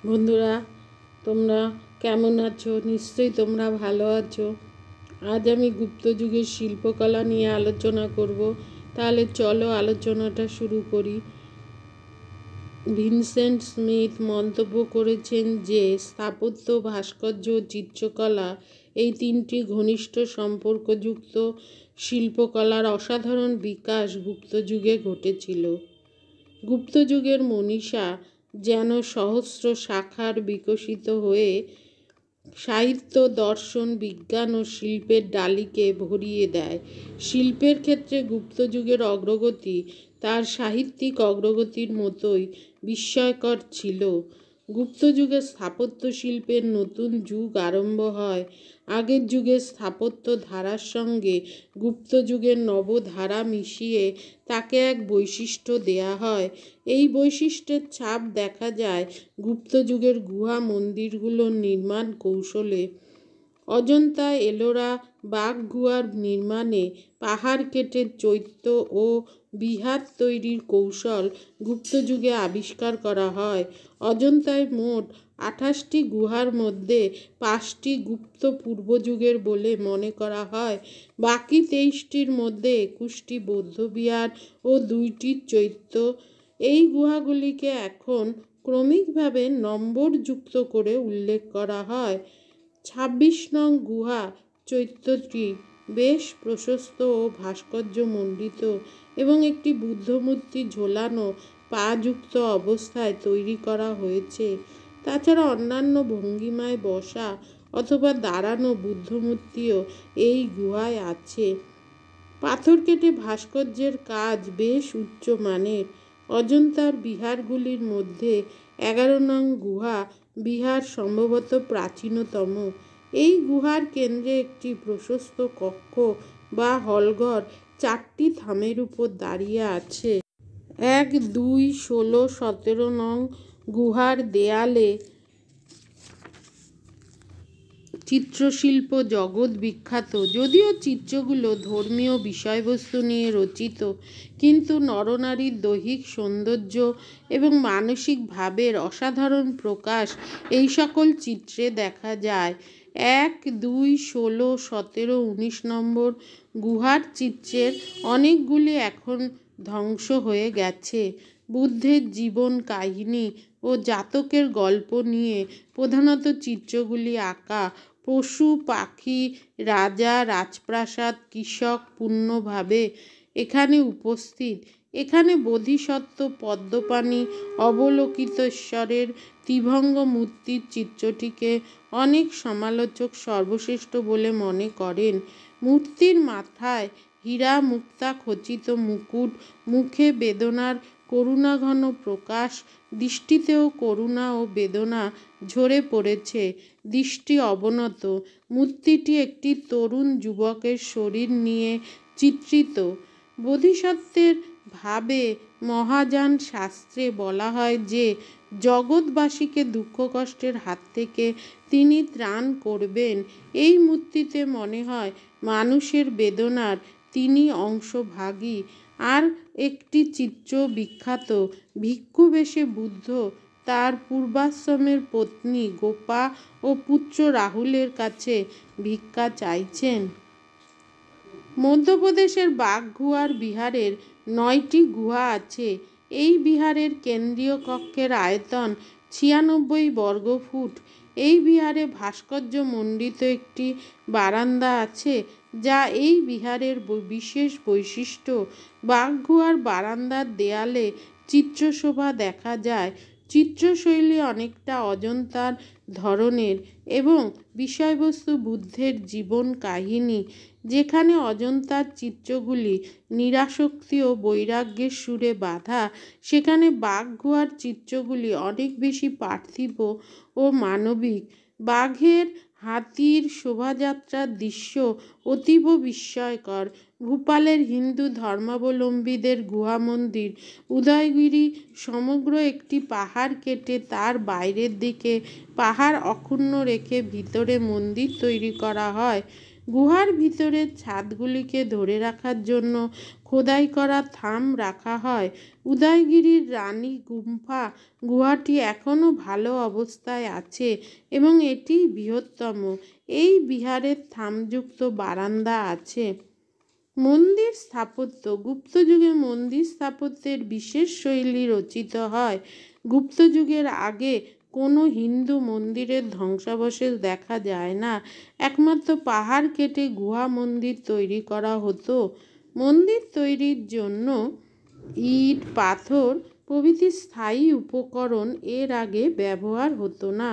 বন্ধুরা, তোমরা কেমন আছো? নিশ্চয়ই তোমরা ভালো আছো। আজ আমি গুপ্ত যুগের শিল্পকলা নিয়ে আলোচনা করব। তাহলে চলো আলোচনাটা শুরু করি। ভিনসেন্ট স্মিথ মন্তব্য করেছেন যে স্থাপত্য, ভাস্কর্য ও চিত্রকলা এই তিনটি ঘনিষ্ঠ সম্পর্কযুক্ত শিল্পকলার অসাধারণ বিকাশ গুপ্ত যুগে ঘটেছিল। গুপ্ত যুগের মনীষা যেন সহস্র শাখার বিকশিত হয়ে সাহিত্য, দর্শন, বিজ্ঞান ও শিল্পের ডালিকে ভরিয়ে দেয়। শিল্পের ক্ষেত্রে গুপ্ত যুগের অগ্রগতি তার সাহিত্যিক অগ্রগতির মতোই বিস্ময়কর ছিল। গুপ্ত যুগে স্থাপত্য শিল্পের নতুন যুগ আরম্ভ হয়। আগের যুগের স্থাপত্য ধারার সঙ্গে গুপ্ত যুগের নবধারা মিশিয়ে তাকে এক বৈশিষ্ট্য দেয়া হয়। এই বৈশিষ্ট্যের ছাপ দেখা যায় গুপ্ত যুগের গুহা মন্দিরগুলোর নির্মাণ কৌশলে। অজন্তা, এলোরা বাঘগুহার নির্মাণে পাহাড় কেটে চৈত্য ও বিহার তৈরির কৌশল গুপ্ত যুগে আবিষ্কার করা হয়। অজন্তায় মোট 28টি গুহার মধ্যে 5টি গুপ্ত পূর্বযুগের বলে মনে করা হয়। বাকি 23টির মধ্যে 21টি বৌদ্ধবিহার ও 2টি চৈত্য। এই গুহাগুলিকে এখন ক্রমিকভাবে নম্বরযুক্ত করে উল্লেখ করা হয়। 26 নং গুহা চৈত্যটি বেশ প্রশস্ত ও ভাস্কর্যমণ্ডিত এবং একটি বুদ্ধমূর্তি ঝোলানো পাযুক্ত অবস্থায় তৈরি করা হয়েছে। তাছাড়া অন্যান্য ভঙ্গিমায় বসা অথবা দাঁড়ানো বুদ্ধমূর্তিও এই গুহায় আছে। পাথর কেটে ভাস্কর্যের কাজ বেশ উচ্চমানের। অজন্তার বিহারগুলির মধ্যে 11 নং গুহা বিহার সম্ভবত প্রাচীনতম। এই গুহার কেন্দ্রে একটি প্রশস্ত কক্ষ বা হলঘর 4টি থামের উপর দাঁড়িয়ে আছে। 1, 2, 16, 17 নং গুহার দেয়ালে চিত্রশিল্প জগৎ বিখ্যাত। যদিও চিত্রগুলো ধর্মীয় বিষয়বস্তু নিয়ে রচিত, কিন্তু নরনারীর দৈহিক সৌন্দর্য এবং মানসিক ভাবের অসাধারণ প্রকাশ এই সকল চিত্রে দেখা যায়। 1, 2, 16, 17, 19 নম্বর গুহার চিত্রের অনেকগুলি এখন ধ্বংস হয়ে গেছে। বুদ্ধের জীবন কাহিনী ও জাতকের গল্প নিয়ে প্রধানত চিত্রগুলি আঁকা। পশু, পাখি, রাজা, রাজপ্রাসাদ, কৃষক পূর্ণভাবে এখানে উপস্থিত। এখানে বোধিসত্ত্ব, পদ্মপাণি, অবলোকিতেশ্বরের ত্রিভঙ্গ মূর্তির চিত্রটিকে অনেক সমালোচক সর্বশ্রেষ্ঠ বলে মনে করেন। মূর্তির মাথায় হীরা মুক্তা খচিত মুকুট, মুখে বেদনার করুণাঘন প্রকাশ, দৃষ্টিতেও করুণা ও বেদনা ঝরে পড়েছে, দৃষ্টি অবনত। মূর্তিটি একটি তরুণ যুবকের শরীর নিয়ে চিত্রিত। বোধিসত্ত্বের ভাবে মহাযান শাস্ত্রে বলা হয় যে জগৎবাসীকে দুঃখ কষ্টের হাত থেকে তিনি ত্রাণ করবেন। এই মূর্তিতে মনে হয় মানুষের বেদনার তিনি অংশভাগী। আর একটি চিত্র বিখ্যাত। ভিক্ষুবেশে বুদ্ধ তার পূর্বাশ্রমের পত্নী গোপা ও পুত্র রাহুলের কাছে ভিক্ষা চাইছেন। মধ্যপ্রদেশের বাঘগুহার বিহারের 9টি গুহা আছে। এই বিহারের কেন্দ্রীয় কক্ষের আয়তন 96 বর্গফুট। এই বিহারে ভাস্কর্যমণ্ডিত একটি বারান্দা আছে, যা এই বিহারের বিশেষ বৈশিষ্ট্য। বাঘগুহার বারান্দার দেয়ালে চিত্রশোভা দেখা যায়। চিত্রশৈলী অনেকটা অজন্তার ধরনের এবং বিষয়বস্তু বুদ্ধের জীবন কাহিনী। যেখানে অজন্তার চিত্রগুলি নিরাসক্তি ও বৈরাগ্যের সুরে বাঁধা, সেখানে বাঘগুহার চিত্রগুলি অনেক বেশি পার্থিব ও মানবিক। বাঘের, হাতির শোভাযাত্রার দৃশ্য অতীব বিস্ময়কর। ভূপালের হিন্দু ধর্মাবলম্বীদের গুহা মন্দির উদয়গিরি সমগ্র একটি পাহাড় কেটে তার বাইরের দিকে পাহাড় অক্ষুণ্ণ রেখে ভিতরে মন্দির তৈরি করা হয়। গুহার ভিতরের ছাদগুলিকে ধরে রাখার জন্য খোদাই করা থাম রাখা হয়। উদয়গিরির রানী গুম্ফা গুহাটি এখনও ভালো অবস্থায় আছে এবং এটি বৃহত্তম। এই বিহারের থামযুক্ত বারান্দা আছে। মন্দির স্থাপত্য। গুপ্ত যুগে মন্দির স্থাপত্যের বিশেষ শৈলী রচিত হয়। গুপ্ত যুগের আগে কোনো হিন্দু মন্দিরের ধ্বংসাবশেষ দেখা যায় না। একমাত্র পাহাড় কেটে গুহা মন্দির তৈরি করা হতো। মন্দির তৈরির জন্য ইট, পাথর প্রভৃতি স্থায়ী উপকরণ এর আগে ব্যবহার হতো না।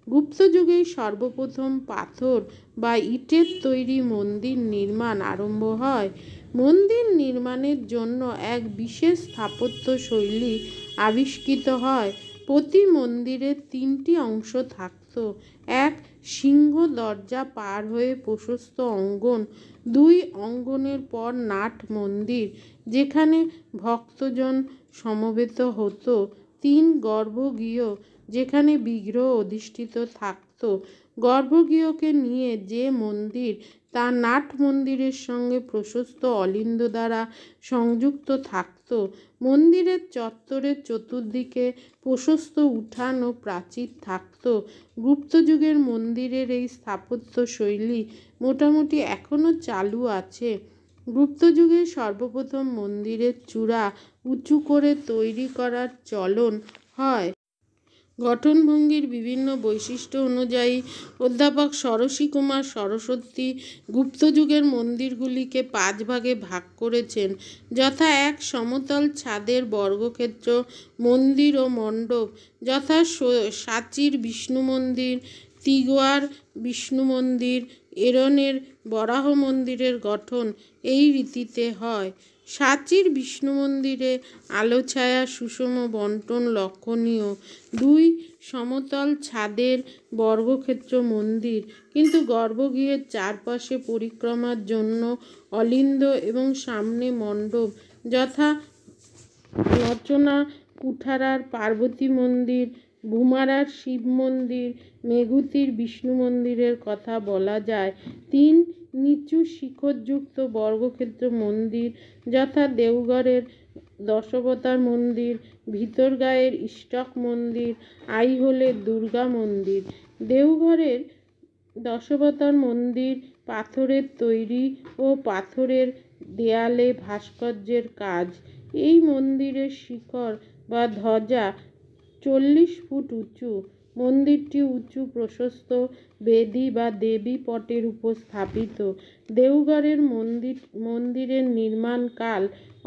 গুপ্ত যুগেই সর্বপ্রথম পাথর বা ইটের তৈরি মন্দির নির্মাণ আরম্ভ হয়। মন্দির নির্মাণের জন্য এক বিশেষ স্থাপত্য শৈলী আবিষ্কৃত হয়। প্রতি মন্দিরে 3টি অংশ থাকত। 1. সিংহ দরজা পার হয়ে প্রশস্ত অঙ্গন। 2. অঙ্গনের পর নাট মন্দির, যেখানে ভক্তজন সমবেত হতো। 3. গর্ভগৃহ, যেখানে বিগ্রহ অধিষ্ঠিত থাকত। গর্ভগৃহকে নিয়ে যে মন্দির তা নাট মন্দিরের সঙ্গে প্রশস্ত অলিন্দ দ্বারা সংযুক্ত থাকত। মন্দিরের চত্বরের চতুর্দিকে প্রশস্ত উঠান ও প্রাচীর থাকত। গুপ্ত যুগের মন্দিরের এই স্থাপত্য শৈলী মোটামুটি এখনও চালু আছে। গুপ্ত যুগে সর্বপ্রথম মন্দিরের চূড়া উঁচু করে তৈরি করার চলন হয়। গঠনভঙ্গির বিভিন্ন বৈশিষ্ট্য অনুযায়ী অধ্যাপক ষোড়শী কুমার সরস্বতী গুপ্ত যুগের মন্দিরগুলিকে 5 ভাগে ভাগ করেছেন, যথা: 1. সমতল ছাদের বর্গক্ষেত্র মন্দির ও মণ্ডপ, যথা: সাঁচির বিষ্ণু মন্দির, তিগোয়ার বিষ্ণু মন্দির, এরনের বরাহ মন্দিরের গঠন এই রীতিতে হয়। সাঁচির বিষ্ণু মন্দিরে আলো ছায়া সুষম বণ্টন লক্ষণীয়। 2. সমতল ছাদের বর্গক্ষেত্র মন্দির, কিন্তু গর্ভগৃহের চারপাশে পরিক্রমার জন্য অলিন্দ এবং সামনে মণ্ডপ, যথা: রচনা কুঠারার পার্বতী মন্দির, ভূমারার শিব মন্দির, মেঘুতির বিষ্ণু মন্দিরের কথা বলা যায়। 3. নিচু শিখরযুক্ত বর্গক্ষেত্র মন্দির, যথা: দেওঘরের দশাবতার মন্দির, ভিতরগাঁয়ের ইষ্টক মন্দির, আইহোলের দুর্গা মন্দির। দেওঘরের দশাবতার মন্দির পাথরের তৈরি ও পাথরের দেয়ালে ভাস্কর্যের কাজ। এই মন্দিরের শিখর বা ধ্বজা 40 ফুট উঁচু। মন্দিরটি উঁচু প্রশস্ত বেদি বা দেবী পটের উপর স্থাপিত। দেওঘরের মন্দিরের নির্মাণকাল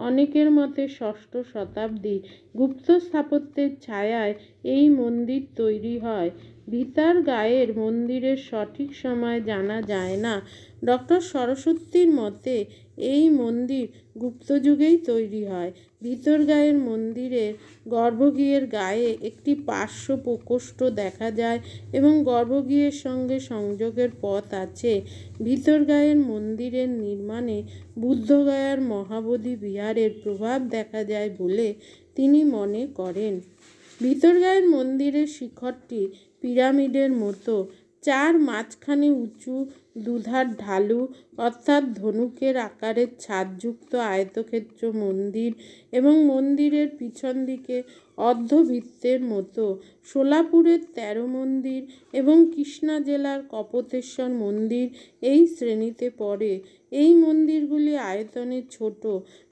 অনেকের মতে 6ষ্ঠ শতাব্দী। গুপ্ত স্থাপত্যের ছায়ায় এই মন্দির তৈরি হয়। ভিতরগাঁয়ের মন্দিরের সঠিক সময় জানা যায় না। ডক্টর সরস্বতীর মতে এই মন্দির গুপ্ত যুগেই তৈরি হয়। ভিতরগাঁয়ের মন্দিরের গর্ভগৃহের গায়ে একটি পার্শ্ব প্রকোষ্ঠ দেখা যায় এবং গর্ভগৃহের সঙ্গে সংযোগের পথ আছে। ভিতরগাঁয়ের মন্দিরের নির্মাণে বুদ্ধগয়ার মহাবোধি বিহারের প্রভাব দেখা যায় বলে তিনি মনে করেন। ভিতরগাঁয়ের মন্দিরের শিখরটি পিরামিডের মতো, 4 মাঝখানে উঁচু, দুধার ঢালু অর্থাৎ ধনুকের আকারের ছাদযুক্ত আয়তক্ষেত্র মন্দির এবং মন্দিরের পিছন দিকে অর্ধবৃত্তের মতো। সোলাপুরের 13 মন্দির এবং কৃষ্ণা জেলার কপোতেশ্বর মন্দির এই শ্রেণীতে পড়ে। এই মন্দিরগুলি আয়তনে ছোট।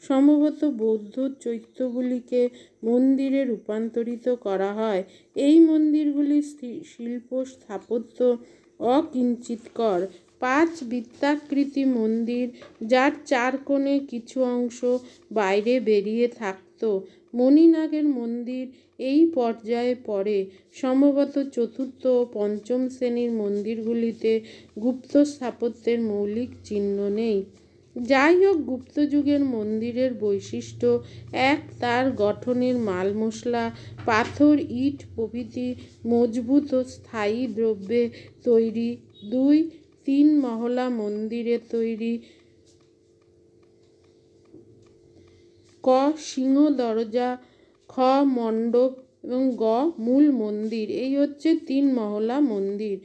সম্ভবত বৌদ্ধ চৈত্যগুলিকে মন্দিরে রূপান্তরিত করা হয়। এই মন্দিরগুলির শিল্প স্থাপত্য অকিঞ্চিৎকর। 5 বৃত্তাকৃতি মন্দির, যার 4 কোণে কিছু অংশ বাইরে বেরিয়ে থাকত। মণিনাগের মন্দির এই পর্যায়ে পড়ে। সম্ভবত 4র্থ ও 5ম শ্রেণীর মন্দিরগুলিতে গুপ্ত স্থাপত্যের মৌলিক চিহ্ন নেই। যাই হোক, গুপ্ত যুগের মন্দিরের বৈশিষ্ট্য: 1. তার গঠনের মাল মশলা পাথর, ইট প্রভৃতি মজবুত ও স্থায়ী দ্রব্যে তৈরি। 2. 3 মহলা মন্দিরে তৈরি। ক. সিংহ দরজা, খ. মণ্ডপ এবং গ. মূল মন্দির। এই হচ্ছে 3 মহলা মন্দির।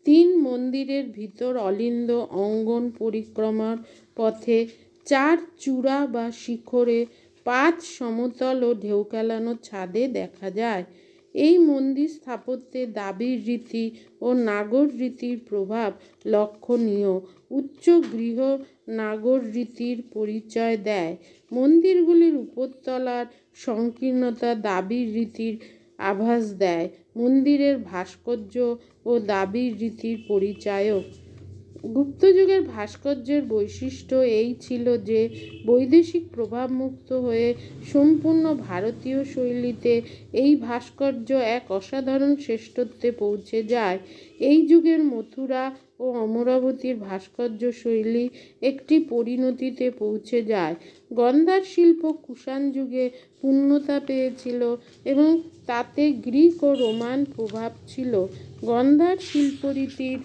3 মন্দিরের ভিতর অলিন্দ অঙ্গন পরিক্রমার পথে 4 চূড়া বা শিখরে 5 সমতল ও ঢেউ খেলানো ছাদে দেখা যায়। এই মন্দির স্থাপত্যে দাবির রীতি ও নাগর রীতির প্রভাব লক্ষণীয়। উচ্চ গৃহ নাগর রীতির পরিচয় দেয়। মন্দিরগুলির উপরতলার সংকীর্ণতা দাবির রীতির আভাস দেয়। মন্দিরের ভাস্কর্য ও দাবির রীতির পরিচায়ক। গুপ্ত যুগের ভাস্কর্যের বৈশিষ্ট্য এই ছিল যে বৈদেশিক প্রভাবমুক্ত হয়ে সম্পূর্ণ ভারতীয় শৈলীতে এই ভাস্কর্য এক অসাধারণ শ্রেষ্ঠত্বে পৌঁছে যায়। এই যুগের মথুরা ও অমরাবতীর ভাস্কর্য শৈলী একটি পরিণতিতে পৌঁছে যায়। গন্ধার শিল্প কুষাণ যুগে পূর্ণতা পেয়েছিল এবং তাতে গ্রিক ও রোমান প্রভাব ছিল। গন্ধার শিল্পরীতির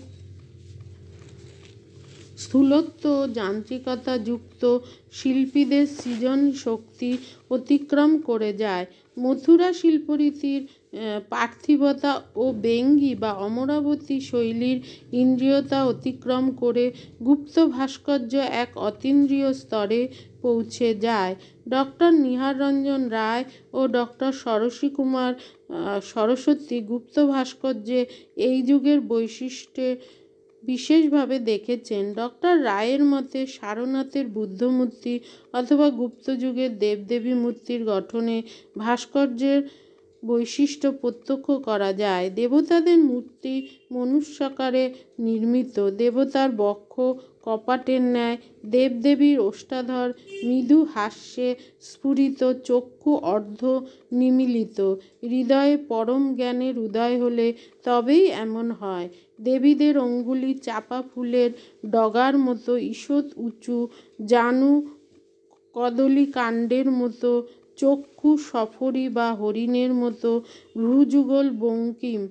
স্থূলত্ব ও যান্ত্রিকতা যুক্ত শিল্পীদের সৃজন শক্তি অতিক্রম করে যায়। মথুরা শিল্পরীতির পার্থিবতা ও বেঙ্গি বা অমরাবতী শৈলীর ইন্দ্রিয়তা অতিক্রম করে গুপ্ত ভাস্কর্য এক অতীন্দ্রিয় স্তরে পৌঁছে যায়। ডক্টর নিহার রঞ্জন রায় ও ডক্টর ষোড়শী কুমার সরস্বতী গুপ্ত ভাস্কর্যে এই যুগের বৈশিষ্ট্যে বিশেষভাবে দেখেছেন। ডক্টর রায়ের মতে সারনাথের বুদ্ধমূর্তি অথবা গুপ্ত যুগের দেবদেবী মূর্তির গঠনে ভাস্কর্যের বৈশিষ্ট্য প্রত্যক্ষ করা যায়। দেবতাদের মূর্তি মনুষ্যাকারে নির্মিত। দেবতার বক্ষ কপাটের ন্যায়, দেবদেবীর ওষ্ঠাধর মৃদু হাস্যে স্ফুরিত, চক্ষু অর্ধ নিমীলিত। হৃদয়ে পরম জ্ঞানের উদয় হলে তবেই এমন হয়। দেবীদের অঙ্গুলি চাপা ফুলের ডগার মতো ঈষৎ উঁচু, জানু কদলী কাণ্ডের মতো, চক্ষু সফরী বা হরিণের মতো, ভ্রুযুগল বঙ্কিম।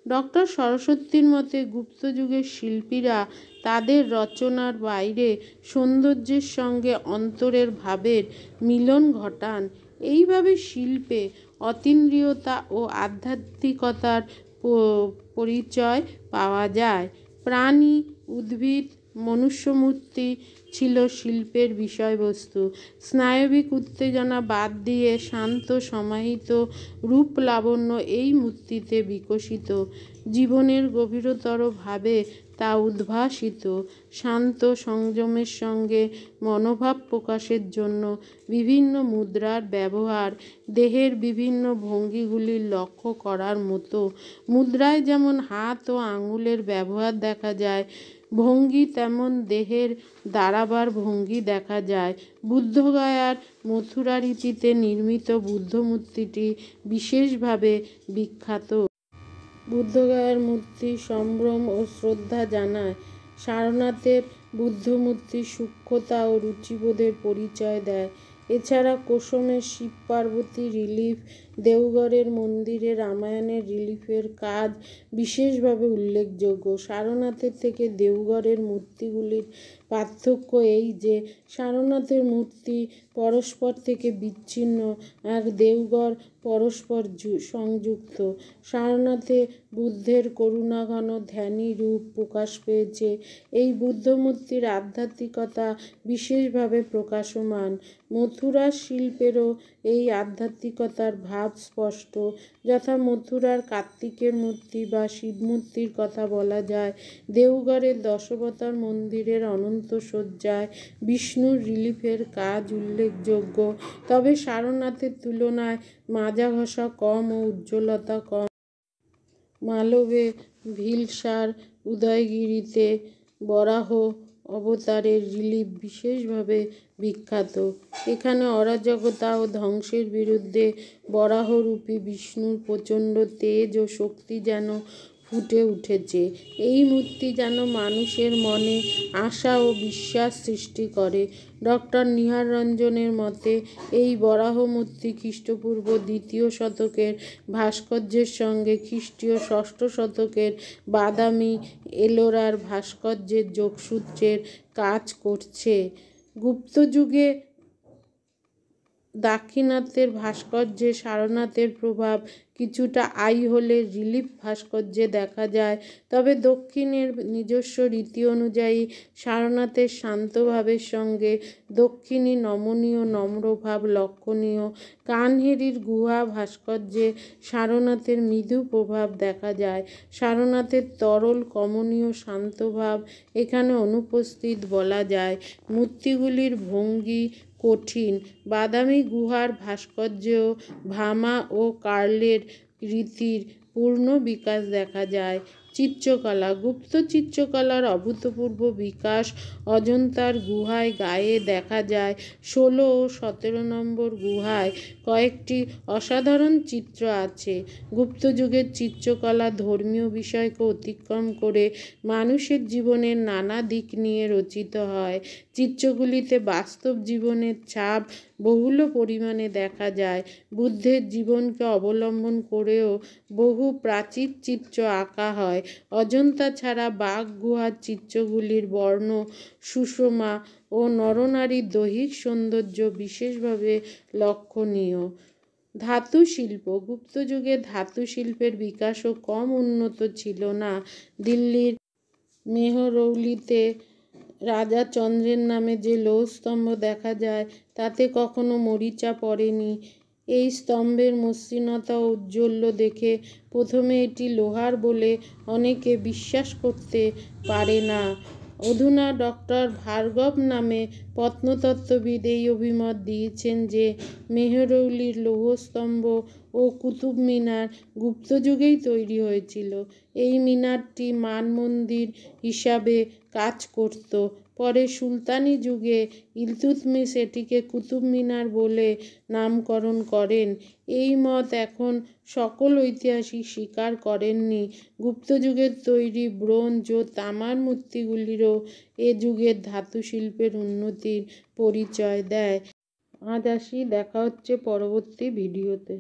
ডক্টর সরস্বতীর মতে গুপ্ত যুগের শিল্পীরা তাদের রচনার বাইরে সৌন্দর্যের সঙ্গে অন্তরের ভাবের মিলন ঘটান। এইভাবে শিল্পে অতীন্দ্রিয়তা ও আধ্যাত্মিকতার পরিচয় পাওয়া যায়। প্রাণী, উদ্ভিদ, মনুষ্যমূর্তি ছিল শিল্পের বিষয়বস্তু। স্নায়বিক উত্তেজনা বাদ দিয়ে শান্ত সমাহিত রূপ লাবণ্য এই মূর্তিতে বিকশিত। জীবনের গভীরতর ভাবে তা উদ্ভাসিত। শান্ত সংযমের সঙ্গে মনোভাব প্রকাশের জন্য বিভিন্ন মুদ্রার ব্যবহার দেহের বিভিন্ন ভঙ্গিগুলির লক্ষ্য করার মতো। মুদ্রায় যেমন হাত ও আঙুলের ব্যবহার দেখা যায়, ভঙ্গি তেমন দেহের দাঁড়াবার ভঙ্গি দেখা যায়। বুদ্ধগয়ার মথুরা রীতিতে নির্মিত বুদ্ধমূর্তিটি বিশেষভাবে বিখ্যাত। বুদ্ধগয়ার মূর্তি সম্ভ্রম ও শ্রদ্ধা জানায়। সারনাথের বুদ্ধমূর্তি সূক্ষ্মতা ও রুচিবোধের পরিচয় দেয়। এছাড়া কোশমের শিব পার্বতী রিলিফ, দেওঘরের মন্দিরে রামায়ণের রিলিফের কাজ বিশেষভাবে উল্লেখযোগ্য। সারনাথের থেকে দেওঘরের মূর্তিগুলির পার্থক্য এই যে সারনাথের মূর্তি পরস্পর থেকে বিচ্ছিন্ন আর দেওঘর পরস্পর সংযুক্ত। সারনাথে বুদ্ধের করুণাঘন ধ্যানী রূপ প্রকাশ পেয়েছে। এই বুদ্ধমূর্তির আধ্যাত্মিকতা বিশেষভাবে প্রকাশমান। মথুরার শিল্পেরও এই আধ্যাত্মিকতার ভাব স্পষ্ট। যথা মথুরার কার্তিকের মূর্তি বা শিবমূর্তির কথা বলা যায়। দেওঘরের দশাবতার মন্দিরের অনন্ত সজ্জায় বিষ্ণুর রিলিফের কাজ উল্লেখযোগ্য। তবে সারনাথের তুলনায় মাজা ঘষা কম ও উজ্জ্বলতা কম। মালবে, ভিলসার, উদয়গিরিতে বরাহ অবতারের রিলিফ বিশেষভাবে বিখ্যাত। এখানে অরাজকতা ও ধ্বংসের বিরুদ্ধে বরাহরূপী বিষ্ণুর প্রচণ্ড তেজ ও শক্তি যেন ফুটে উঠেছে। এই মূর্তি যেন মানুষের মনে আশা ও বিশ্বাস সৃষ্টি করে। ডক্টর নিহার রঞ্জনের মতে এই বরাহ মূর্তি খ্রিস্টপূর্ব 2য় শতকের ভাস্কর্যের সঙ্গে খ্রিস্টীয় 6ষ্ঠ শতকের বাদামি এলোরার ভাস্কর্যের যোগসূত্রের কাজ করছে। গুপ্ত যুগে দাক্ষিণাত্যের ভাস্কর্যে সারনাথের প্রভাব কিছুটা হলে রিলিফ ভাস্কর্যে দেখা যায়, তবে দক্ষিণের নিজস্ব রীতি অনুযায়ী সারনাথের শান্তভাবের সঙ্গে দক্ষিণী নমনীয় নম্রভাব লক্ষণীয়। কানহেরির গুহা ভাস্কর্যে সারনাথের মৃদু প্রভাব দেখা যায়। সারনাথের তরল কমনীয় শান্তভাব এখানে অনুপস্থিত বলা যায়। মূর্তিগুলির ভঙ্গি কঠিন। বাদামি গুহার ভাস্কর্যেও ভামা ও কার্লের রীতির পূর্ণ বিকাশ দেখা যায়। চিত্রকলা গুপ্ত চিত্রকলার অভূতপূর্ব বিকাশ অজন্তার গুহায় গায়ে দেখা যায়। 16 ও 17 নম্বর গুহায় কয়েকটি অসাধারণ চিত্র আছে। গুপ্ত যুগের চিত্রকলা ধর্মীয় বিষয়কে অতিক্রম করে মানুষের জীবনের নানা দিক নিয়ে রচিত হয়। চিত্রগুলিতে বাস্তব জীবনের ছাপ বহুল পরিমাণে দেখা যায়। বুদ্ধের জীবনকে অবলম্বন করেও বহু প্রাচীর চিত্র আঁকা হয়। অজন্তা ছাড়া বাঘ গুহার চিত্রগুলির বর্ণ সুষমা ও নরনারীর দৈহিক সৌন্দর্য বিশেষভাবে লক্ষণীয়। ধাতু শিল্প গুপ্ত যুগে ধাতু শিল্পের বিকাশও কম উন্নত ছিল না। দিল্লির মেহরৌলিতে রাজা চন্দ্রের নামে যে লৌহস্তম্ভ দেখা যায় তাতে কখনো মরিচা পড়েনি। এই স্তম্ভের মসৃণতা ও ঔজ্জ্বল্য দেখে প্রথমে এটি লোহার বলে অনেকে বিশ্বাস করতে পারে না। অধুনা ডক্টর ভার্গব নামে প্রত্নতত্ত্ববিদ এই অভিমত দিয়েছেন যে মেহরৌলির লৌহস্তম্ভ ও কুতুব মিনার গুপ্ত যুগেই তৈরি হয়েছিল। এই মিনারটি মানমন্দির হিসাবে কাজ করত। পরে সুলতানি যুগে ইলতুৎমিশ এটিকে কুতুব মিনার বলে নামকরণ করেন। এই মত এখন সকল ঐতিহাসিক স্বীকার করেননি। গুপ্ত যুগের তৈরি ব্রোঞ্জ ও তামার মূর্তিগুলিরও এ যুগের ধাতু শিল্পের উন্নতির পরিচয় দেয়। আজ আসি, দেখা হচ্ছে পরবর্তী ভিডিওতে।